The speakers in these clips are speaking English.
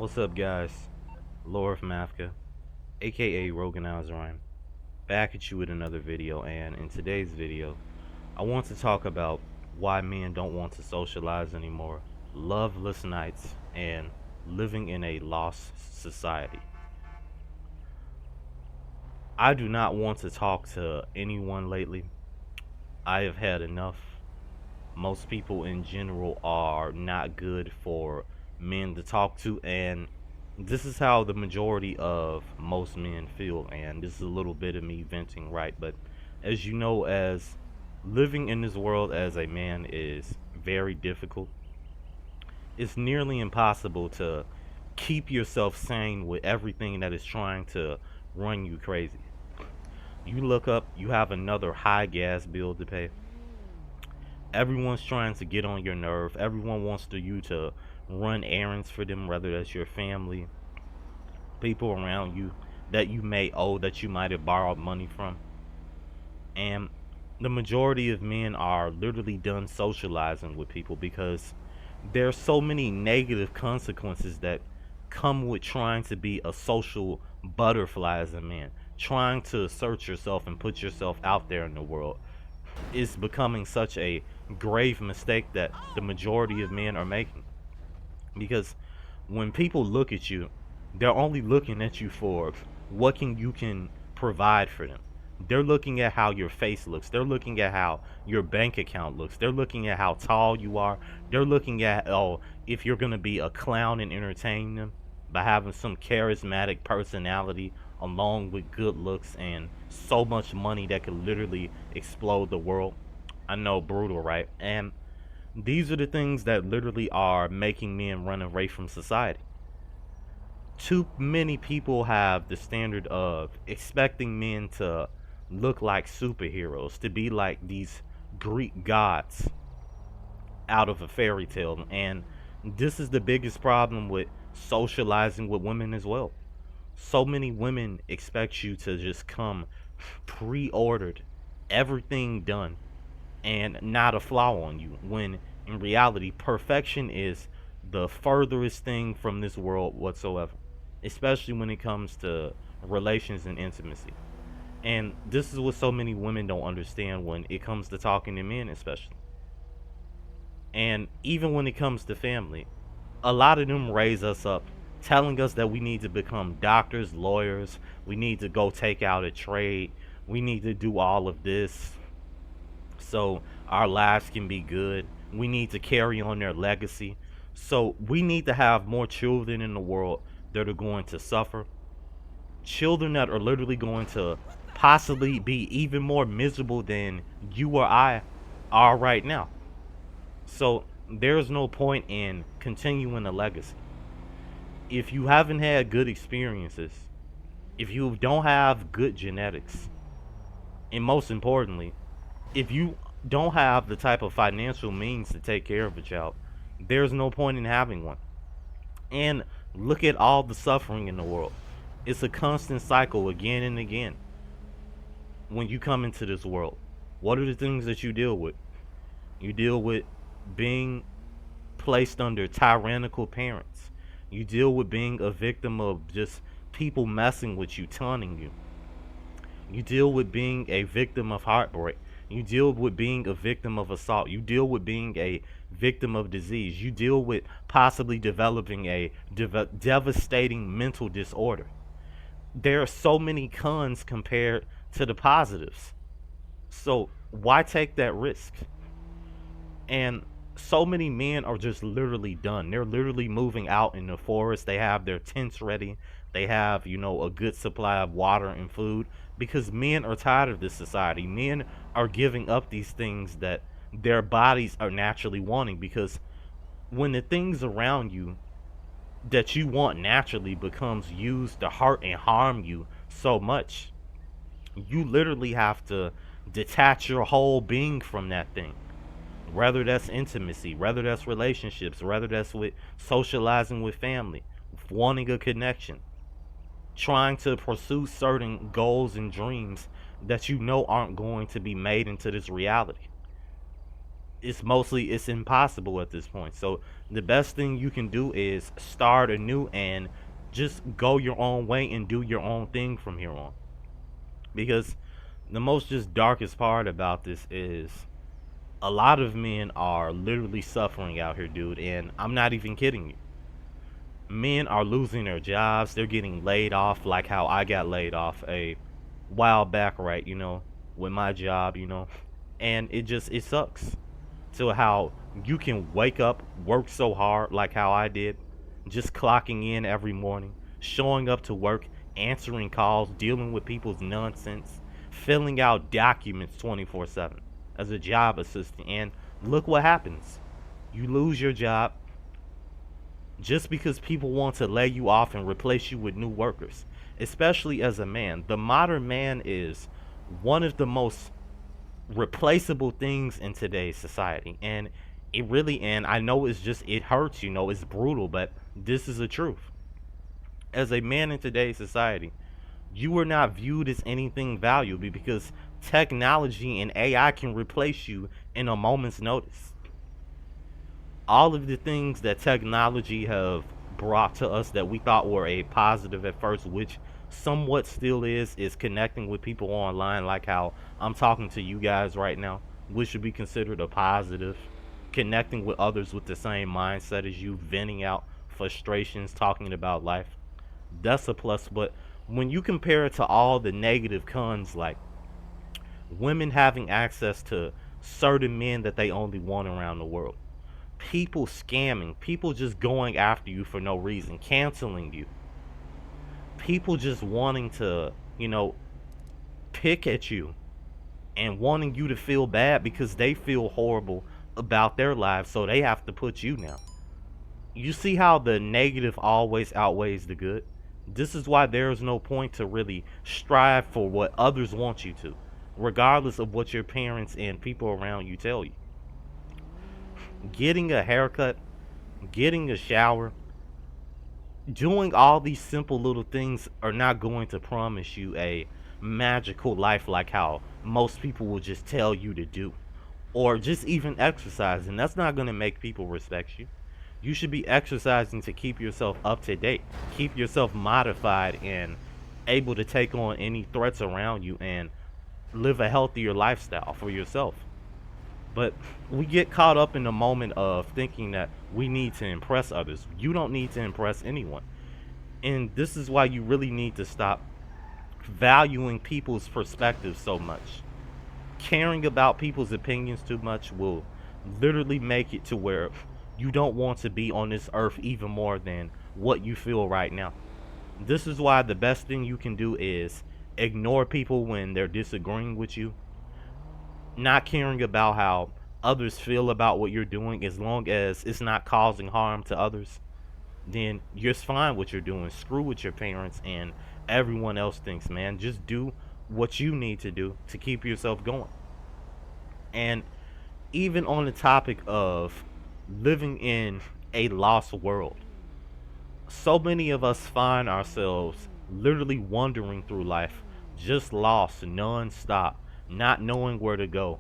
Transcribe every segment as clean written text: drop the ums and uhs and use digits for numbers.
What's up, guys? Lord Mafka, aka Rogan Rhyme, back at you with another video. And in today's video, I want to talk about why men don't want to socialize anymore, loveless nights, and living in a lost society. I do not want to talk to anyone lately. I have had enough. Most people in general are not good for men to talk to, and this is how the majority of most men feel. And this is a little bit of me venting, right? But as you know, as living in this world as a man is very difficult. It's nearly impossible to keep yourself sane with everything that is trying to run you crazy. You look up, you have another high gas bill to pay. Everyone's trying to get on your nerve. Everyone wants you to run errands for them, whether that's your family, people around you that you may owe, that you might have borrowed money from. And the majority of men are literally done socializing with people because there's so many negative consequences that come with trying to be a social butterfly as a man. Trying to assert yourself and put yourself out there in the world is becoming such a grave mistake that the majority of men are making. Because when people look at you, they're only looking at you for what you can provide for them. They're looking at how your face looks. They're looking at how your bank account looks. They're looking at how tall you are. They're looking at, oh, if you're going to be a clown and entertain them by having some charismatic personality along with good looks and so much money that could literally explode the world. I know, brutal, right? And these are the things that literally are making men run away from society. Too many people have the standard of expecting men to look like superheroes, to be like these Greek gods out of a fairy tale. And this is the biggest problem with socializing with women as well. So many women expect you to just come pre-ordered, everything done, and not a flaw on you, when in reality perfection is the furthest thing from this world whatsoever, especially when it comes to relations and intimacy. And this is what so many women don't understand when it comes to talking to men, especially. And even when it comes to family, a lot of them raise us up telling us that we need to become doctors, lawyers, we need to go take out a trade, we need to do all of this so our lives can be good. We need to carry on their legacy. So we need to have more children in the world that are going to suffer. Children that are literally going to possibly be even more miserable than you or I are right now. So there's no point in continuing a legacy. If you haven't had good experiences, if you don't have good genetics, and most importantly, if you don't have the type of financial means to take care of a child, there's no point in having one. And look at all the suffering in the world. It's a constant cycle again and again. When you come into this world, what are the things that you deal with? You deal with being placed under tyrannical parents. You deal with being a victim of just people messing with you, taunting you. You deal with being a victim of heartbreak. You deal with being a victim of assault. You deal with being a victim of disease. You deal with possibly developing a devastating mental disorder. There are so many cons compared to the positives. So why take that risk? And so many men are just literally done. They're literally moving out in the forest. They have their tents ready. They have, a good supply of water and food because men are tired of this society. Men are giving up these things that their bodies are naturally wanting, because when the things around you that you want naturally becomes used to hurt and harm you so much, you literally have to detach your whole being from that thing. Whether that's intimacy, whether that's relationships, whether that's with socializing with family, wanting a connection, trying to pursue certain goals and dreams that you know aren't going to be made into this reality. It's impossible at this point. So the best thing you can do is start anew and just go your own way and do your own thing from here on. Because the most just darkest part about this is a lot of men are literally suffering out here, dude, and I'm not even kidding you. Men are losing their jobs, they're getting laid off like how I got laid off a while back, right, with my job, and it sucks to how you can wake up, work so hard like how I did, just clocking in every morning, showing up to work, answering calls, dealing with people's nonsense, filling out documents 24/7 as a job assistant. And look what happens. You lose your job just because people want to lay you off and replace you with new workers, especially as a man. The modern man is one of the most replaceable things in today's society. And and I know it hurts, it's brutal, but this is the truth. As a man in today's society, you are not viewed as anything valuable because technology and AI can replace you in a moment's notice. All of the things that technology have brought to us that we thought were a positive at first, which somewhat still is connecting with people online, like how I'm talking to you guys right now, which should be considered a positive. Connecting with others with the same mindset as you, venting out frustrations, talking about life, that's a plus. But when you compare it to all the negative cons, like women having access to certain men that they only want around the world, people scamming, people just going after you for no reason, canceling you, people just wanting to, pick at you and wanting you to feel bad because they feel horrible about their lives, so they have to put you down. You see how the negative always outweighs the good? This is why there is no point to really strive for what others want you to, regardless of what your parents and people around you tell you. Getting a haircut, getting a shower, doing all these simple little things are not going to promise you a magical life like how most people will just tell you to do. Or just even exercising. That's not going to make people respect you. You should be exercising to keep yourself up to date, keep yourself modified and able to take on any threats around you and live a healthier lifestyle for yourself. But we get caught up in the moment of thinking that we need to impress others. You don't need to impress anyone. And this is why you really need to stop valuing people's perspectives so much. Caring about people's opinions too much will literally make it to where you don't want to be on this earth even more than what you feel right now. This is why the best thing you can do is ignore people when they're disagreeing with you, not caring about how others feel about what you're doing. As long as it's not causing harm to others, then you're fine what you're doing. Screw what your parents and everyone else thinks, man. Just do what you need to do to keep yourself going. And even on the topic of living in a lost world, so many of us find ourselves literally wandering through life, just lost non-stop, not knowing where to go,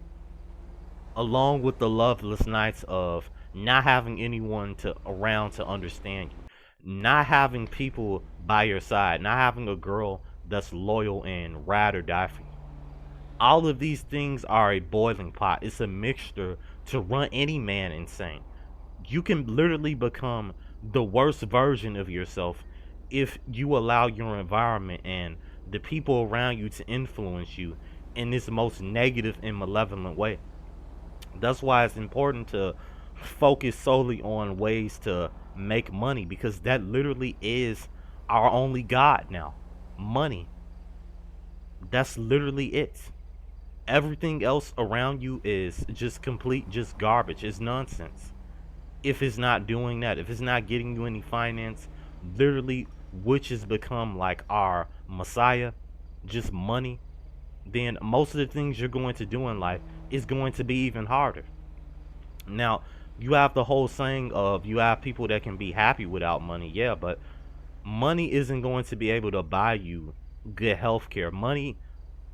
along with the loveless nights of not having anyone to around to understand you, not having people by your side, not having a girl that's loyal and ride or die for you. All of these things are a boiling pot. It's a mixture to run any man insane. You can literally become the worst version of yourself if you allow your environment and the people around you to influence you in this most negative and malevolent way. That's why it's important to focus solely on ways to make money, because that literally is our only god now. Money. That's literally it. Everything else around you is just garbage. It's nonsense. If it's not doing that, if it's not getting you any finance, literally, which has become like our messiah, just money, then most of the things you're going to do in life is going to be even harder. Now, you have the whole saying of you have people that can be happy without money. Yeah, but money isn't going to be able to buy you good health care. Money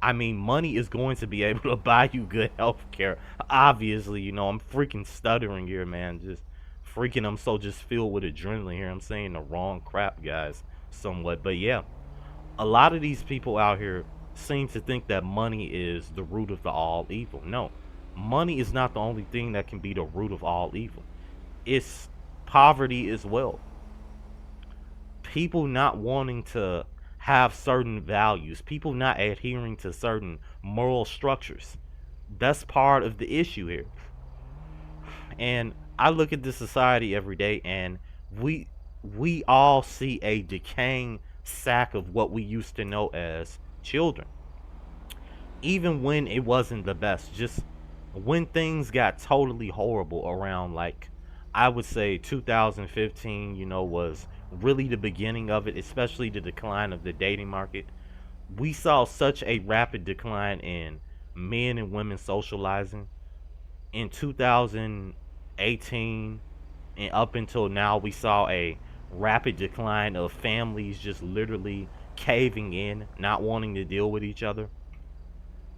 I mean, money is going to be able to buy you good health care. Obviously, I'm freaking stuttering here, man. Just freaking, I'm so just filled with adrenaline here. I'm saying the wrong crap, guys, somewhat. But yeah, a lot of these people out here seem to think that money is the root of the all evil. No, money is not the only thing that can be the root of all evil. It's poverty as well. People not wanting to have certain values, people not adhering to certain moral structures. That's part of the issue here. And I look at this society every day, and we we all see a decaying sack of what we used to know as children. Even when it wasn't the best, just when things got totally horrible around, like, I would say 2015, was really the beginning of it, especially the decline of the dating market. We saw such a rapid decline in men and women socializing. In 2018 and up until now, we saw a rapid decline of families just literally caving in, not wanting to deal with each other.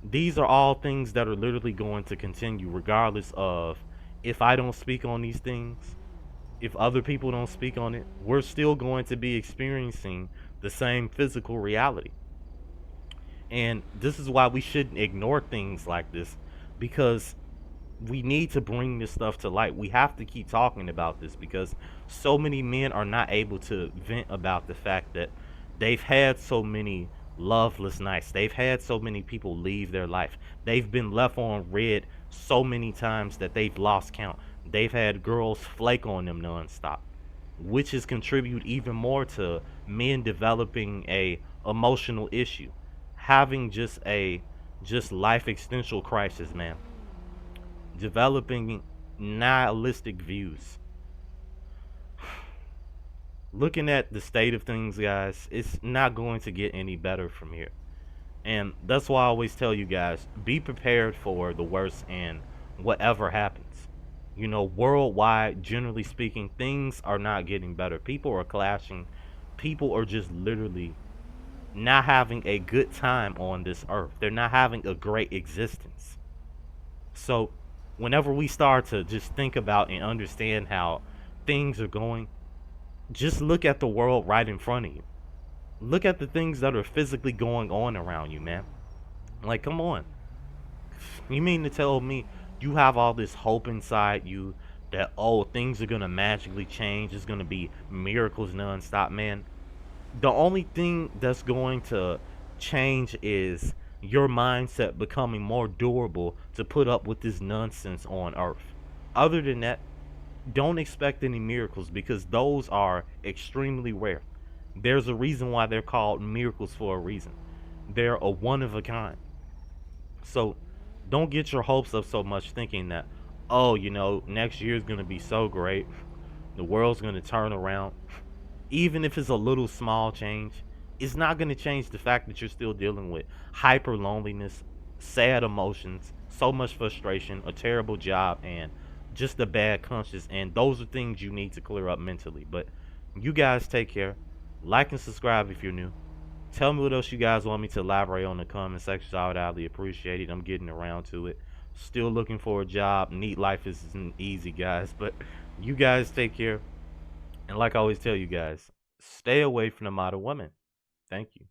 These are all things that are literally going to continue regardless of if I don't speak on these things, if other people don't speak on it, we're still going to be experiencing the same physical reality. And this is why we shouldn't ignore things like this, because we need to bring this stuff to light. We have to keep talking about this because so many men are not able to vent about the fact that they've had so many loveless nights. They've had so many people leave their life. They've been left on red so many times that they've lost count. They've had girls flake on them nonstop, which has contributed even more to men developing a emotional issue, having just life existential crisis, man, developing nihilistic views. Looking at the state of things, guys, it's not going to get any better from here. And that's why I always tell you guys, be prepared for the worst and whatever happens. Worldwide, generally speaking, things are not getting better. People are clashing. People are just literally not having a good time on this earth. They're not having a great existence. So, whenever we start to just think about and understand how things are going, just look at the world right in front of you. Look at the things that are physically going on around you, man. Like, come on. You mean to tell me you have all this hope inside you that, oh, things are going to magically change? It's going to be miracles nonstop, man. The only thing that's going to change is your mindset becoming more durable to put up with this nonsense on earth. Other than that, don't expect any miracles because those are extremely rare. There's a reason why they're called miracles for a reason. They're a one of a kind. So don't get your hopes up so much thinking that, oh, next year is going to be so great. The world's going to turn around. Even if it's a little small change, it's not going to change the fact that you're still dealing with hyper loneliness, sad emotions, so much frustration, a terrible job, and just a bad conscience. And those are things you need to clear up mentally. But you guys take care. Like and subscribe if you're new. Tell me what else you guys want me to elaborate on in the comment section. I would highly appreciate it. I'm getting around to it. Still looking for a job. Neat life isn't easy, guys. But you guys take care. And like I always tell you guys, stay away from the modern woman. Thank you.